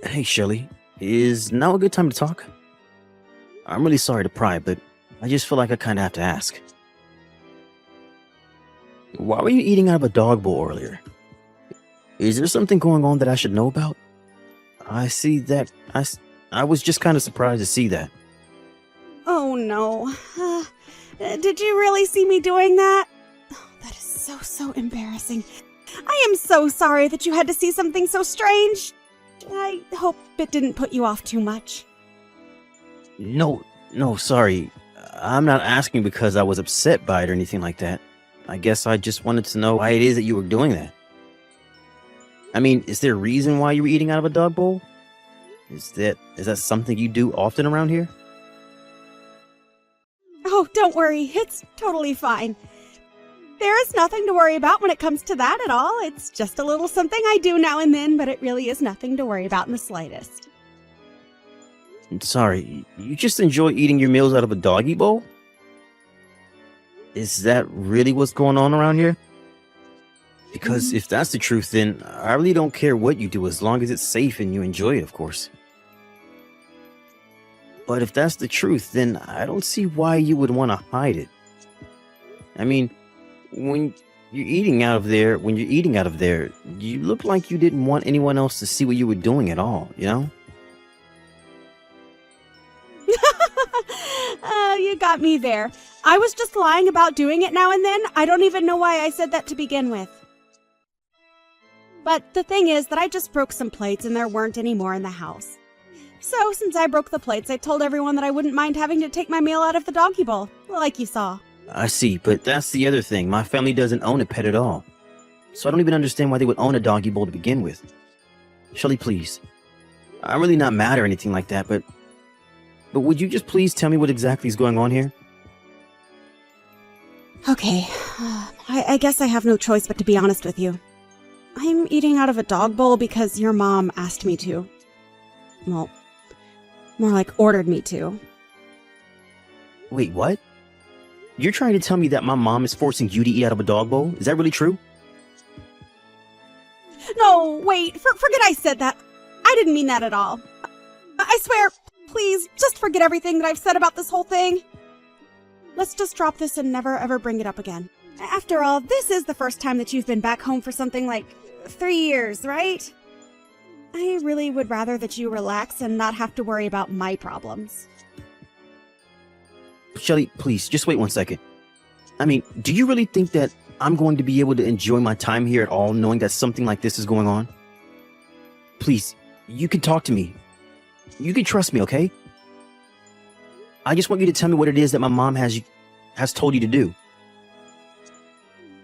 Hey, Shelley. Is now a good time to talk? I'm really sorry to pry, but I just feel like I kind of have to ask. Why were you eating out of a dog bowl earlier? Is there something going on that I should know about? I see that. I was just kind of surprised to see that. Oh no. Did you really see me doing that? Oh, that is so embarrassing. I am so sorry that you had to see something so strange. I hope it didn't put you off too much. No, sorry. I'm not asking because I was upset by it or anything like that. I guess I just wanted to know why it is that you were doing that. I mean, is there a reason why you were eating out of a dog bowl? Is that something you do often around here? Oh, don't worry. It's totally fine. There is nothing to worry about when it comes to that at all. It's just a little something I do now and then, but it really is nothing to worry about in the slightest. Sorry, you just enjoy eating your meals out of a doggy bowl? Is that really what's going on around here? Because if that's the truth, then I really don't care what you do as long as it's safe and you enjoy it, of course. But if that's the truth, then I don't see why you would want to hide it. I mean, when you're eating out of there, you look like you didn't want anyone else to see what you were doing at all, you know? You got me there. I was just lying about doing it now and then. I don't even know why I said that to begin with. But the thing is that I just broke some plates and there weren't any more in the house. So since I broke the plates, I told everyone that I wouldn't mind having to take my meal out of the doggy bowl, like you saw. I see, but that's the other thing. My family doesn't own a pet at all. So I don't even understand why they would own a doggy bowl to begin with. Shelley, please. I'm really not mad or anything like that, but would you just please tell me what exactly is going on here? Okay, I guess I have no choice but to be honest with you. I'm eating out of a dog bowl because your mom asked me to. Well, more like ordered me to. Wait, what? You're trying to tell me that my mom is forcing you to eat out of a dog bowl? Is that really true? No, wait, forget I said that. I didn't mean that at all. I swear, please, just forget everything that I've said about this whole thing. Let's just drop this and never ever bring it up again. After all, this is the first time that you've been back home for something like 3 years, right? I really would rather that you relax and not have to worry about my problems. Shelley, please, just wait one second. I mean, do you really think that I'm going to be able to enjoy my time here at all knowing that something like this is going on? Please, you can talk to me. You can trust me, okay? I just want you to tell me what it is that my mom has told you to do.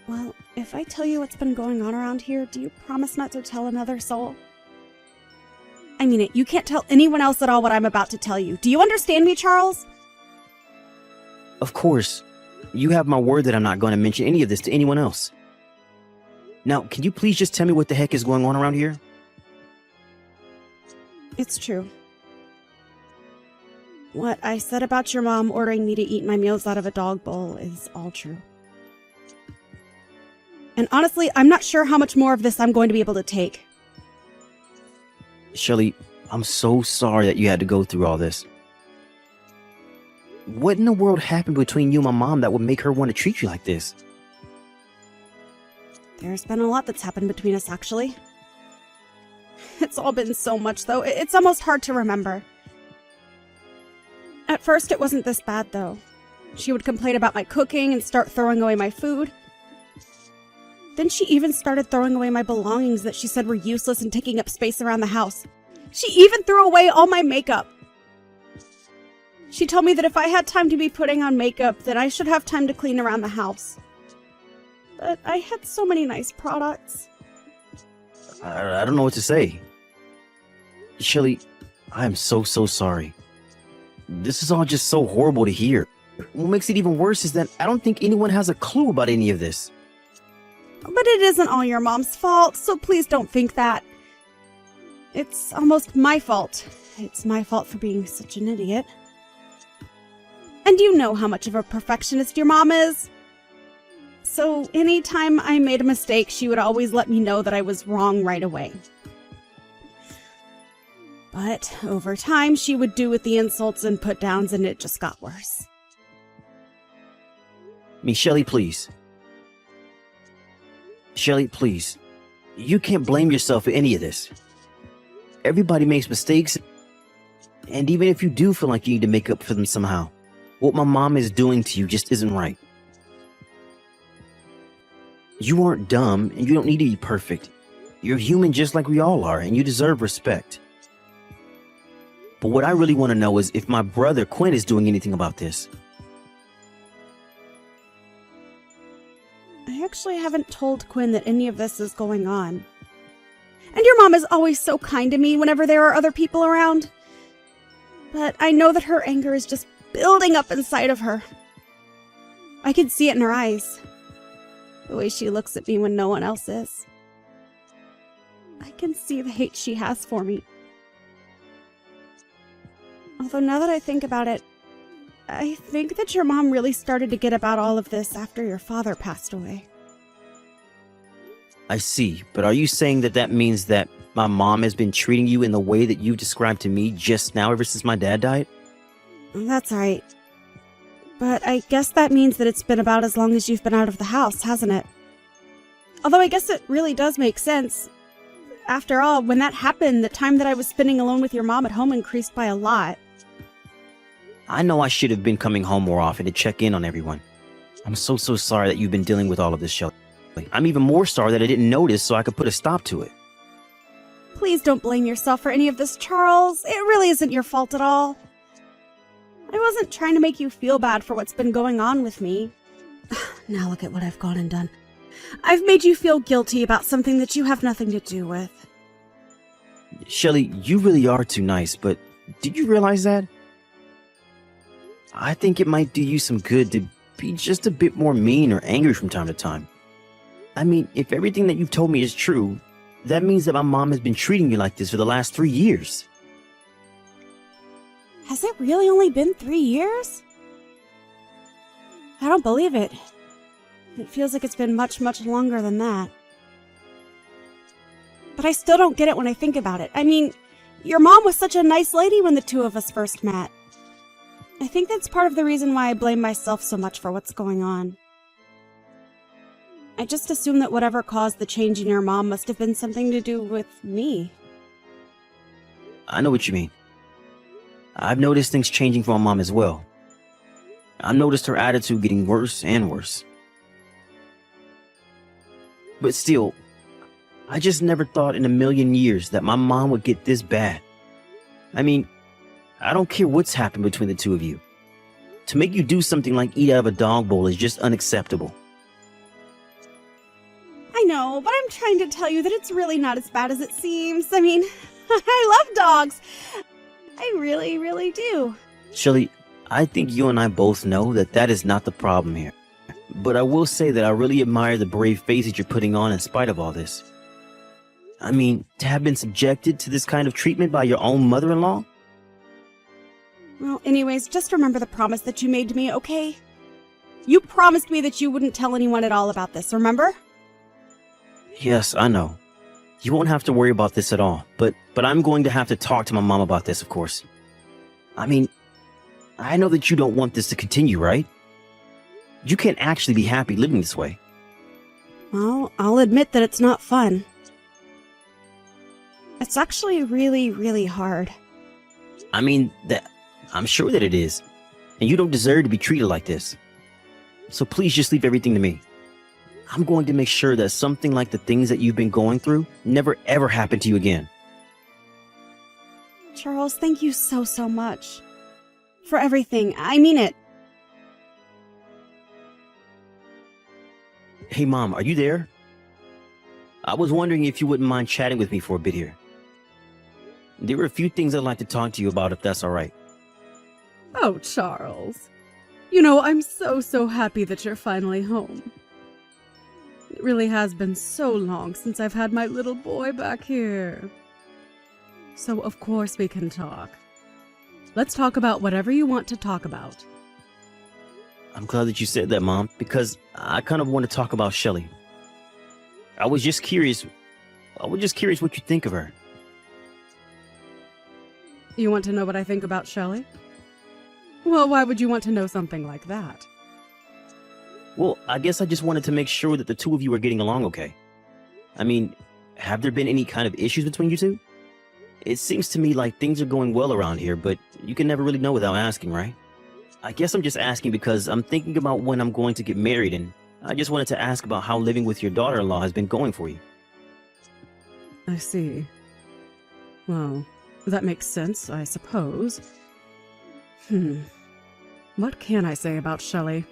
Well, if I tell you what's been going on around here, do you promise not to tell another soul? I mean it, you can't tell anyone else at all what I'm about to tell you. Do you understand me, Charles? Of course. You have my word that I'm not going to mention any of this to anyone else. Now, can you please just tell me what the heck is going on around here? It's true. What I said about your mom ordering me to eat my meals out of a dog bowl is all true. And honestly, I'm not sure how much more of this I'm going to be able to take. Shelley, I'm so sorry that you had to go through all this. What in the world happened between you and my mom that would make her want to treat you like this? There's been a lot that's happened between us, actually. It's all been so much, though. It's almost hard to remember. At first, it wasn't this bad, though. She would complain about my cooking and start throwing away my food. Then she even started throwing away my belongings that she said were useless and taking up space around the house. She even threw away all my makeup. She told me that if I had time to be putting on makeup, then I should have time to clean around the house. But I had so many nice products. I don't know what to say. Shelley, I am so sorry. This is all just so horrible to hear. What makes it even worse is that I don't think anyone has a clue about any of this. But it isn't all your mom's fault, so please don't think that. It's almost my fault. It's my fault for being such an idiot. And you know how much of a perfectionist your mom is. So anytime I made a mistake, she would always let me know that I was wrong right away. But over time, she would do with the insults and put downs, and it just got worse. Shelly, please. Shelly, please. You can't blame yourself for any of this. Everybody makes mistakes, and even if you do feel like you need to make up for them somehow, what my mom is doing to you just isn't right. You aren't dumb, and you don't need to be perfect. You're human just like we all are, and you deserve respect. But what I really want to know is if my brother Quinn is doing anything about this. I actually haven't told Quinn that any of this is going on. And your mom is always so kind to me whenever there are other people around. But I know that her anger is just building up inside of her. I can see it in her eyes. The way she looks at me when no one else is. I can see the hate she has for me. Although now that I think about it, I think that your mom really started to get about all of this after your father passed away. I see, but are you saying that that means that my mom has been treating you in the way that you described to me just now ever since my dad died? That's right. But I guess that means that it's been about as long as you've been out of the house, hasn't it? Although I guess it really does make sense. After all, when that happened, the time that I was spending alone with your mom at home increased by a lot. I know I should have been coming home more often to check in on everyone. I'm so sorry that you've been dealing with all of this, Shelly. I'm even more sorry that I didn't notice so I could put a stop to it. Please don't blame yourself for any of this, Charles. It really isn't your fault at all. I wasn't trying to make you feel bad for what's been going on with me. Now look at what I've gone and done. I've made you feel guilty about something that you have nothing to do with. Shelly, you really are too nice, but did you realize that? I think it might do you some good to be just a bit more mean or angry from time to time. I mean, if everything that you've told me is true, that means that my mom has been treating you like this for the last 3 years. Has it really only been 3 years? I don't believe it. It feels like it's been much longer than that. But I still don't get it when I think about it. I mean, your mom was such a nice lady when the two of us first met. I think that's part of the reason why I blame myself so much for what's going on. I just assume that whatever caused the change in your mom must have been something to do with me. I know what you mean. I've noticed things changing for my mom as well. I've noticed her attitude getting worse and worse. But still, I just never thought in a million years that my mom would get this bad. I mean, I don't care what's happened between the two of you. To make you do something like eat out of a dog bowl is just unacceptable. I know, but I'm trying to tell you that it's really not as bad as it seems. I mean, I love dogs. I really do. Shelly, I think you and I both know that that is not the problem here. But I will say that I really admire the brave face that you're putting on in spite of all this. I mean, to have been subjected to this kind of treatment by your own mother-in-law? Well, anyways, just remember the promise that you made to me, okay? You promised me that you wouldn't tell anyone at all about this, remember? Yes, I know. You won't have to worry about this at all, but I'm going to have to talk to my mom about this, of course. I mean, I know that you don't want this to continue, right? You can't actually be happy living this way. Well, I'll admit that it's not fun. It's actually really hard. I mean, I'm sure that it is. And you don't deserve to be treated like this. So please just leave everything to me. I'm going to make sure that something like the things that you've been going through never ever happen to you again. Charles, thank you so much. For everything. I mean it. Hey Mom, are you there? I was wondering if you wouldn't mind chatting with me for a bit here. There were a few things I'd like to talk to you about if that's alright. Oh, Charles. You know, I'm so happy that you're finally home. It really has been so long since I've had my little boy back here. So of course we can talk. Let's talk about whatever you want to talk about. I'm glad that you said that, Mom, because I kind of want to talk about Shelly. I was just curious what you think of her. You want to know what I think about Shelley? Well, why would you want to know something like that? Well, I guess I just wanted to make sure that the two of you are getting along okay. I mean, have there been any kind of issues between you two? It seems to me like things are going well around here, but you can never really know without asking, right? I guess I'm just asking because I'm thinking about when I'm going to get married, and I just wanted to ask about how living with your daughter-in-law has been going for you. I see. Well, that makes sense, I suppose. What can I say about Shelley?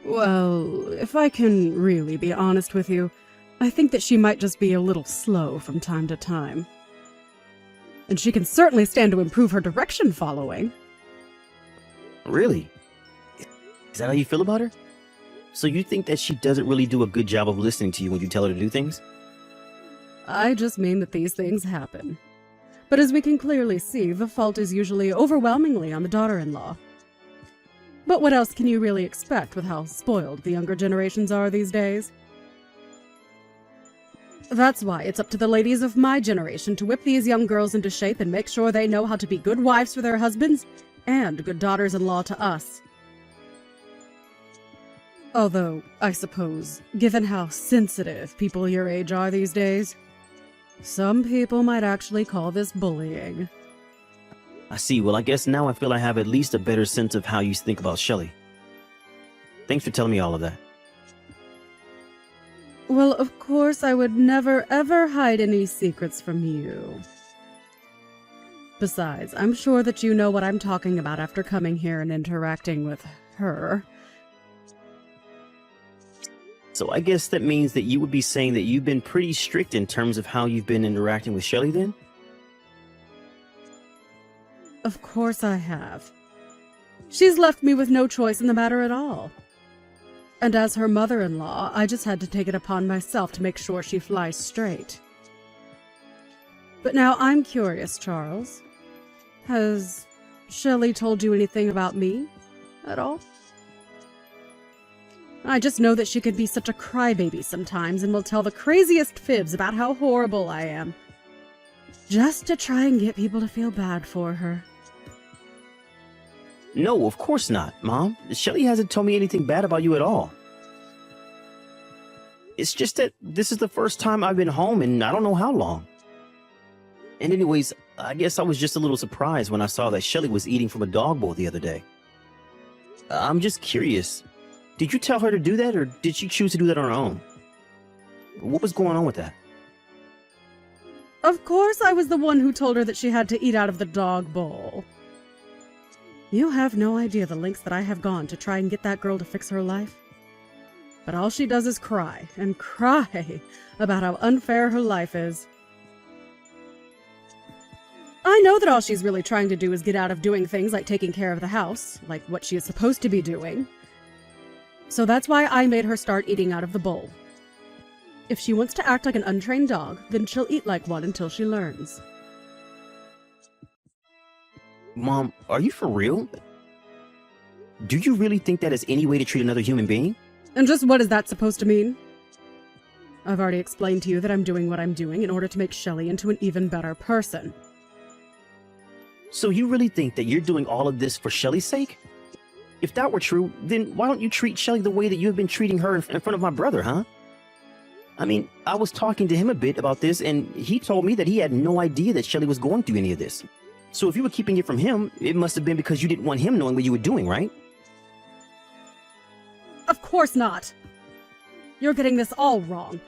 Well, if I can really be honest with you, I think that she might just be a little slow from time to time. And she can certainly stand to improve her direction following. Really? Is that how you feel about her? So you think that she doesn't really do a good job of listening to you when you tell her to do things? I just mean that these things happen. But as we can clearly see, the fault is usually overwhelmingly on the daughter-in-law. But what else can you really expect with how spoiled the younger generations are these days? That's why it's up to the ladies of my generation to whip these young girls into shape and make sure they know how to be good wives for their husbands and good daughters-in-law to us. Although, I suppose, given how sensitive people your age are these days, some people might actually call this bullying. I see. Well, I guess now I feel I have at least a better sense of how you think about Shelley. Thanks for telling me all of that. Well, of course, I would never ever hide any secrets from you. Besides, I'm sure that you know what I'm talking about after coming here and interacting with her. So I guess that means that you would be saying that you've been pretty strict in terms of how you've been interacting with Shelley then? Of course I have. She's left me with no choice in the matter at all. And as her mother-in-law, I just had to take it upon myself to make sure she flies straight. But now I'm curious, Charles. Has Shelley told you anything about me at all? I just know that she can be such a crybaby sometimes and will tell the craziest fibs about how horrible I am, just to try and get people to feel bad for her. No, of course not, Mom. Shelley hasn't told me anything bad about you at all. It's just that this is the first time I've been home in I don't know how long. And anyways, I guess I was just a little surprised when I saw that Shelley was eating from a dog bowl the other day. I'm just curious. Did you tell her to do that, or did she choose to do that on her own? What was going on with that? Of course I was the one who told her that she had to eat out of the dog bowl. You have no idea the lengths that I have gone to try and get that girl to fix her life. But all she does is cry, and cry, about how unfair her life is. I know that all she's really trying to do is get out of doing things like taking care of the house, like what she is supposed to be doing. So that's why I made her start eating out of the bowl. If she wants to act like an untrained dog, then she'll eat like one until she learns. Mom, are you for real? Do you really think that is any way to treat another human being? And just what is that supposed to mean? I've already explained to you that I'm doing what I'm doing in order to make Shelley into an even better person. So you really think that you're doing all of this for Shelley's sake? If that were true, then why don't you treat Shelley the way that you've been treating her in front of my brother, huh? I mean, I was talking to him a bit about this, and he told me that he had no idea that Shelley was going through any of this. So if you were keeping it from him, it must have been because you didn't want him knowing what you were doing, right? Of course not. You're getting this all wrong.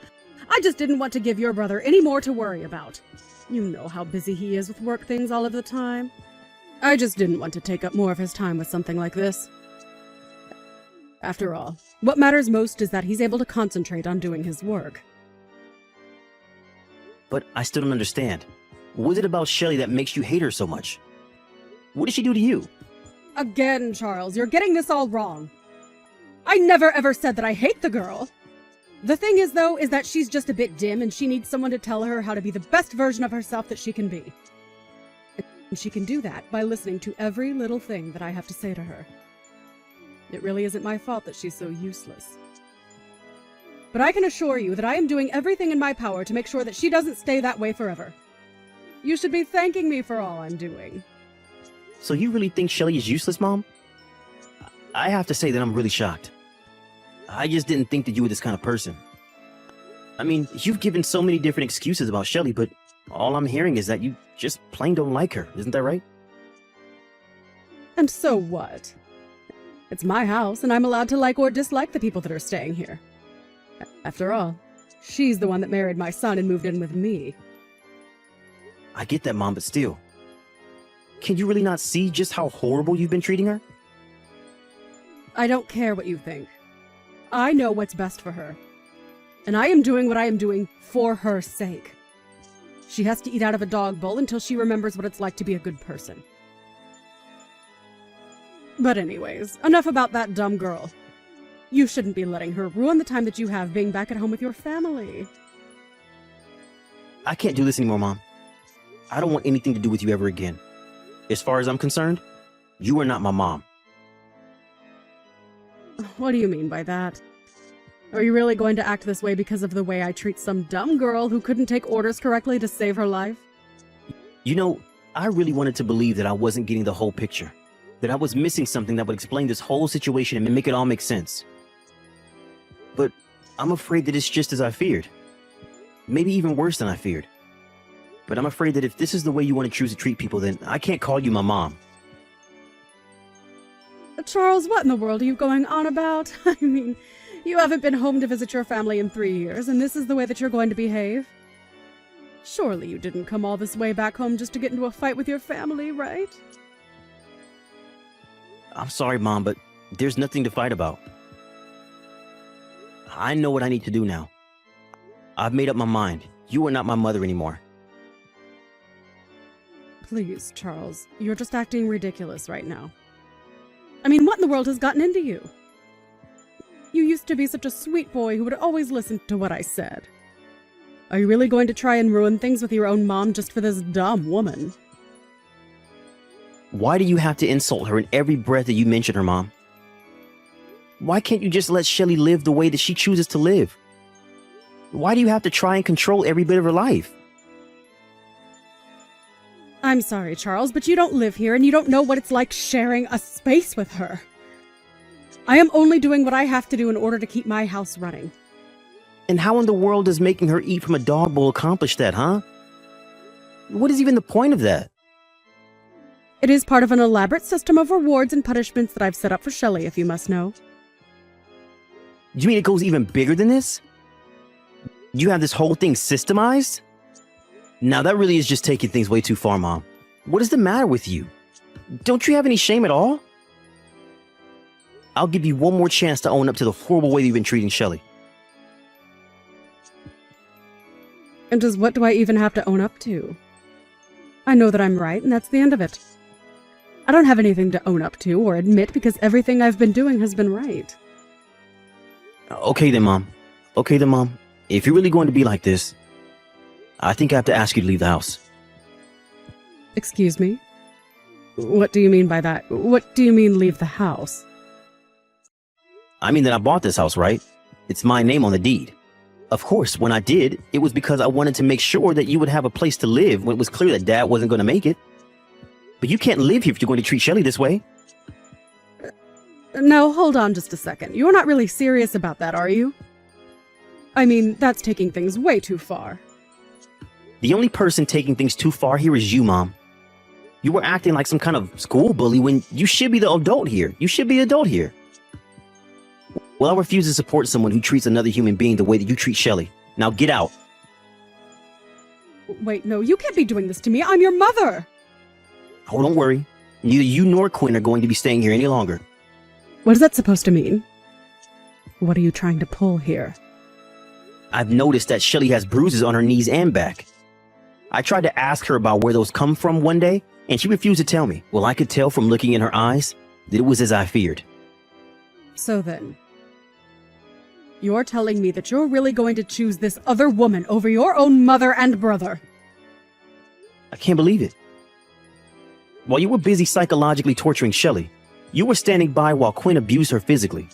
I just didn't want to give your brother any more to worry about. You know how busy he is with work things all of the time. I just didn't want to take up more of his time with something like this. After all, what matters most is that he's able to concentrate on doing his work. But I still don't understand. What is it about Shelley that makes you hate her so much? What did she do to you? Again, Charles, you're getting this all wrong. I never ever said that I hate the girl. The thing is, though, is that she's just a bit dim and she needs someone to tell her how to be the best version of herself that she can be. And she can do that by listening to every little thing that I have to say to her. It really isn't my fault that she's so useless. But I can assure you that I am doing everything in my power to make sure that she doesn't stay that way forever. You should be thanking me for all I'm doing. So you really think Shelly is useless, Mom? I have to say that I'm really shocked. I just didn't think that you were this kind of person. I mean, you've given so many different excuses about Shelly, but all I'm hearing is that you just plain don't like her. Isn't that right? And so what? It's my house, and I'm allowed to like or dislike the people that are staying here. After all, she's the one that married my son and moved in with me. I get that, Mom, but still. Can you really not see just how horrible you've been treating her? I don't care what you think. I know what's best for her. And I am doing what I am doing for her sake. She has to eat out of a dog bowl until she remembers what it's like to be a good person. But anyways, enough about that dumb girl. You shouldn't be letting her ruin the time that you have being back at home with your family. I can't do this anymore, Mom. I don't want anything to do with you ever again. As far as I'm concerned, you are not my mom. What do you mean by that? Are you really going to act this way because of the way I treat some dumb girl who couldn't take orders correctly to save her life? You know, I really wanted to believe that I wasn't getting the whole picture. That I was missing something that would explain this whole situation and make it all make sense. But I'm afraid that it's just as I feared. Maybe even worse than I feared. But I'm afraid that if this is the way you want to choose to treat people, then I can't call you my mom. Charles, what in the world are you going on about? I mean, you haven't been home to visit your family in 3 years, and this is the way that you're going to behave? Surely you didn't come all this way back home just to get into a fight with your family, right? I'm sorry, Mom, but there's nothing to fight about. I know what I need to do now. I've made up my mind. You are not my mother anymore. Please, Charles, you're just acting ridiculous right now. I mean, what in the world has gotten into you? You used to be such a sweet boy who would always listen to what I said. Are you really going to try and ruin things with your own mom just for this dumb woman? Why do you have to insult her in every breath that you mention her, Mom? Why can't you just let Shelly live the way that she chooses to live? Why do you have to try and control every bit of her life? I'm sorry, Charles, but you don't live here and you don't know what it's like sharing a space with her. I am only doing what I have to do in order to keep my house running. And how in the world does making her eat from a dog bowl accomplish that, huh? What is even the point of that? It is part of an elaborate system of rewards and punishments that I've set up for Shelly, if you must know. You mean it goes even bigger than this? You have this whole thing systemized? Now that really is just taking things way too far, Mom. What is the matter with you? Don't you have any shame at all? I'll give you one more chance to own up to the horrible way you've been treating Shelly. And just what do I even have to own up to? I know that I'm right, and that's the end of it. I don't have anything to own up to or admit because everything I've been doing has been right. Okay then, Mom. Okay then, Mom. If you're really going to be like this, I think I have to ask you to leave the house. Excuse me? What do you mean by that? What do you mean leave the house? I mean that I bought this house, right? It's my name on the deed. Of course, when I did, it was because I wanted to make sure that you would have a place to live when it was clear that Dad wasn't going to make it. But you can't live here if you're going to treat Shelly this way. Now, hold on just a second. You're not really serious about that, are you? I mean, that's taking things way too far. The only person taking things too far here is you, Mom. You were acting like some kind of school bully when you should be the adult here. You should be the adult here. Well, I refuse to support someone who treats another human being the way that you treat Shelly. Now get out. Wait, no, you can't be doing this to me. I'm your mother! Oh, don't worry. Neither you nor Quinn are going to be staying here any longer. What is that supposed to mean? What are you trying to pull here? I've noticed that Shelly has bruises on her knees and back. I tried to ask her about where those come from one day, and she refused to tell me. Well, I could tell from looking in her eyes that it was as I feared. So then, you're telling me that you're really going to choose this other woman over your own mother and brother? I can't believe it. While you were busy psychologically torturing Shelly, you were standing by while Quinn abused her physically.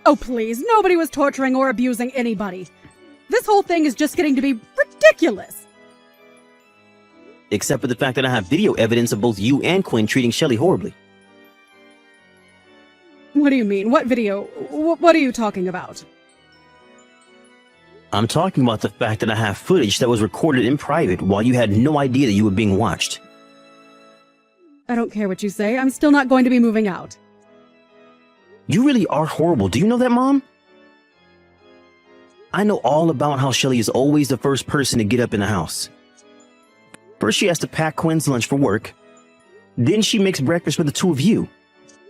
Oh, please, nobody was torturing or abusing anybody. This whole thing is just getting to be ridiculous. except for the fact that I have video evidence of both you and Quinn treating Shelly horribly. What do you mean? What video? What are you talking about? I'm talking about the fact that I have footage that was recorded in private while you had no idea that you were being watched. I don't care what you say. I'm still not going to be moving out. You really are horrible. Do you know that, Mom? I know all about how Shelly is always the first person to get up in the house. First, she has to pack Quinn's lunch for work. Then she makes breakfast for the two of you.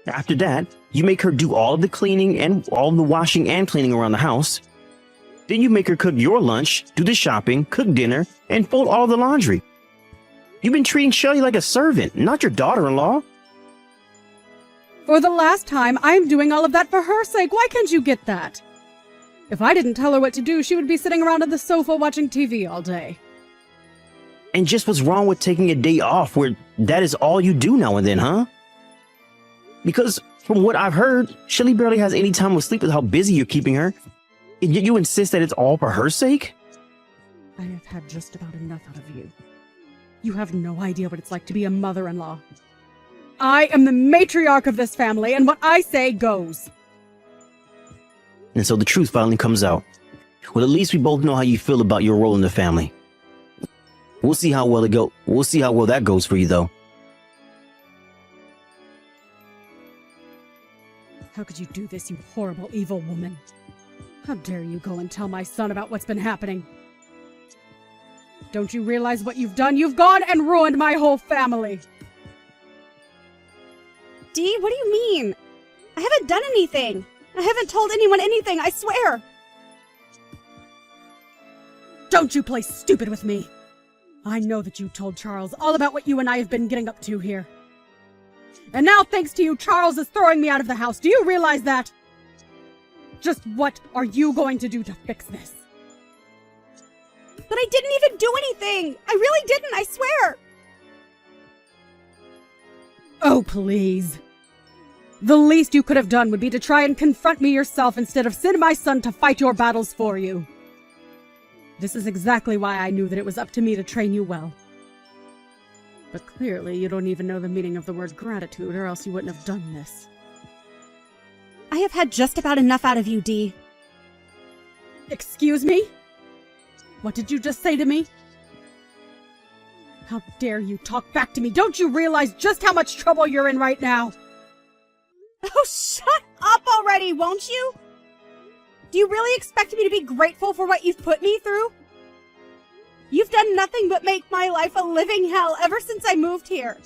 After that, you make her do all of the cleaning and all of the washing and cleaning around the house. Then you make her cook your lunch, do the shopping, cook dinner, and fold all the laundry. You've been treating Shelly like a servant, not your daughter-in-law. For the last time, I'm doing all of that for her sake. Why can't you get that? If I didn't tell her what to do, she would be sitting around on the sofa watching TV all day. And just what's wrong with taking a day off where that is all you do now and then, huh? Because from what I've heard, Shelly barely has any time to sleep with how busy you're keeping her. And yet you insist that it's all for her sake? I have had just about enough out of you. You have no idea what it's like to be a mother-in-law. I am the matriarch of this family, and what I say goes. And so the truth finally comes out. Well, at least we both know how you feel about your role in the family. We'll see how well that goes for you, though. How could you do this, you horrible, evil woman? How dare you go and tell my son about what's been happening? Don't you realize what you've done? You've gone and ruined my whole family! Dee, what do you mean? I haven't done anything. I haven't told anyone anything, I swear. Don't you play stupid with me! I know that you told Charles all about what you and I have been getting up to here. And now, thanks to you, Charles is throwing me out of the house. Do you realize that? Just what are you going to do to fix this? But I didn't even do anything! I really didn't, I swear! Oh, please. The least you could have done would be to try and confront me yourself instead of send my son to fight your battles for you. This is exactly why I knew that it was up to me to train you well. But clearly you don't even know the meaning of the word gratitude, or else you wouldn't have done this. I have had just about enough out of you, Dee. Excuse me? What did you just say to me? How dare you talk back to me? Don't you realize just how much trouble you're in right now? Oh, shut up already, won't you? Do you really expect me to be grateful for what you've put me through? You've done nothing but make my life a living hell ever since I moved here.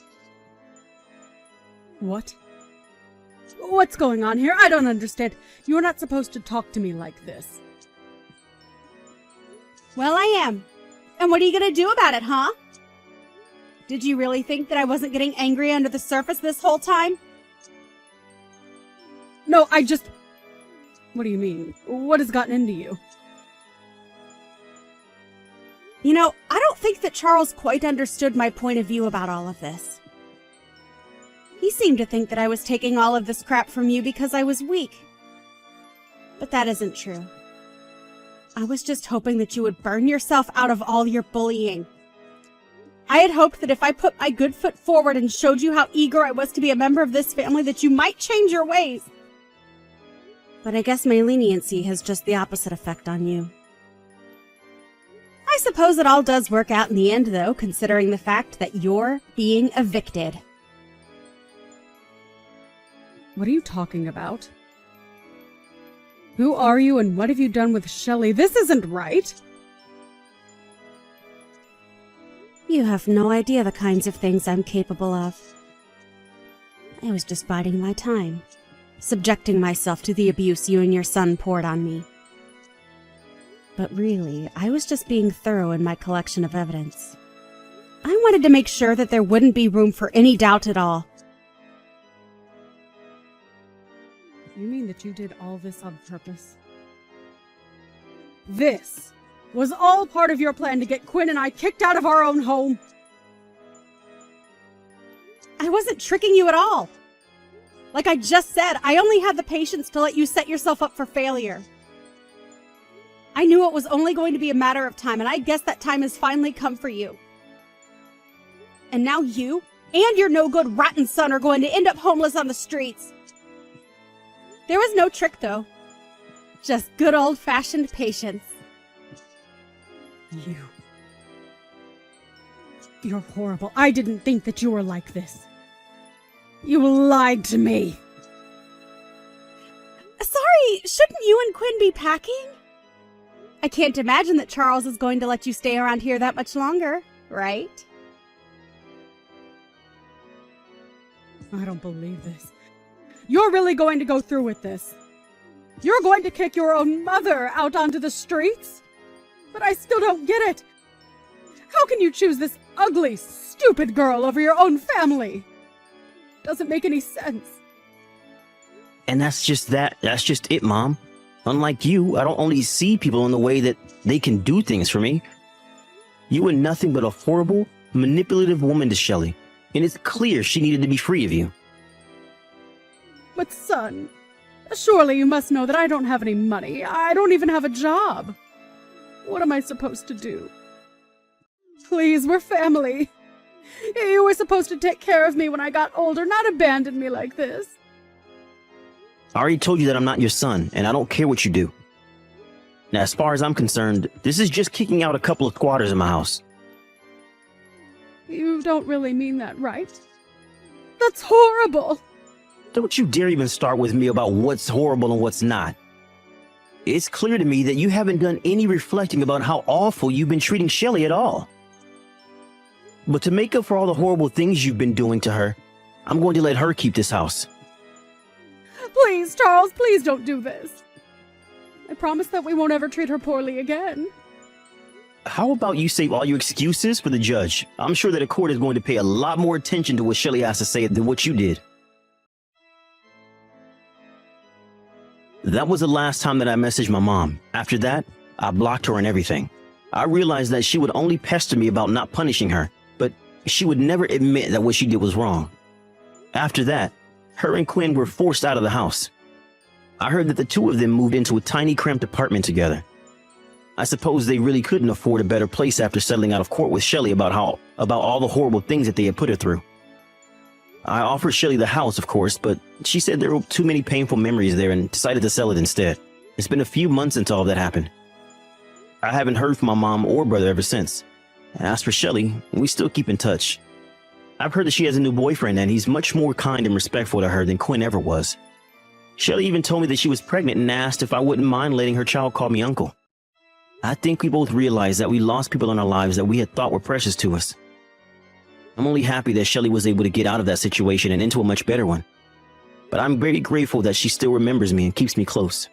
What? What's going on here? I don't understand. You're not supposed to talk to me like this. Well, I am. And what are you gonna do about it, huh? Did you really think that I wasn't getting angry under the surface this whole time? No, I just... What do you mean? What has gotten into you? You know, I don't think that Charles quite understood my point of view about all of this. He seemed to think that I was taking all of this crap from you because I was weak. But that isn't true. I was just hoping that you would burn yourself out of all your bullying. I had hoped that if I put my good foot forward and showed you how eager I was to be a member of this family, that you might change your ways. But I guess my leniency has just the opposite effect on you. I suppose it all does work out in the end, though, considering the fact that you're being evicted. What are you talking about? Who are you and what have you done with Shelly? This isn't right! You have no idea the kinds of things I'm capable of. I was just biding my time, subjecting myself to the abuse you and your son poured on me. But really, I was just being thorough in my collection of evidence. I wanted to make sure that there wouldn't be room for any doubt at all. You mean that you did all this on purpose? This was all part of your plan to get Quinn and I kicked out of our own home? I wasn't tricking you at all. Like I just said, I only had the patience to let you set yourself up for failure. I knew it was only going to be a matter of time, and I guess that time has finally come for you. And now you and your no-good rotten son are going to end up homeless on the streets. There was no trick, though. Just good old-fashioned patience. You're horrible. I didn't think that you were like this. You lied to me. Sorry, shouldn't you and Quinn be packing? I can't imagine that Charles is going to let you stay around here that much longer, right? I don't believe this. You're really going to go through with this? You're going to kick your own mother out onto the streets? But I still don't get it. How can you choose this ugly, stupid girl over your own family? Doesn't make any sense. And that's just it, Mom. Unlike you, I don't only see people in the way that they can do things for me. You were nothing but a horrible, manipulative woman to Shelley, and it's clear she needed to be free of you. But son, surely you must know that I don't have any money. I don't even have a job. What am I supposed to do? Please, we're family. You were supposed to take care of me when I got older, not abandon me like this. I already told you that I'm not your son, and I don't care what you do. Now, as far as I'm concerned, this is just kicking out a couple of squatters in my house. You don't really mean that, right? That's horrible. Don't you dare even start with me about what's horrible and what's not. It's clear to me that you haven't done any reflecting about how awful you've been treating Shelley at all. But to make up for all the horrible things you've been doing to her, I'm going to let her keep this house. Please, Charles, please don't do this. I promise that we won't ever treat her poorly again. How about you save all your excuses for the judge? I'm sure that a court is going to pay a lot more attention to what Shelley has to say than what you did. That was the last time that I messaged my mom. After that, I blocked her and everything. I realized that she would only pester me about not punishing her, but she would never admit that what she did was wrong. After that, her and Quinn were forced out of the house. I heard that the two of them moved into a tiny cramped apartment together. I suppose they really couldn't afford a better place after settling out of court with Shelley about all the horrible things that they had put her through. I offered Shelley the house, of course, but she said there were too many painful memories there and decided to sell it instead. It's been a few months since all that happened. I haven't heard from my mom or brother ever since. And as for Shelley, we still keep in touch. I've heard that she has a new boyfriend and he's much more kind and respectful to her than Quinn ever was. Shelley even told me that she was pregnant and asked if I wouldn't mind letting her child call me uncle. I think we both realized that we lost people in our lives that we had thought were precious to us. I'm only happy that Shelley was able to get out of that situation and into a much better one. But I'm very grateful that she still remembers me and keeps me close.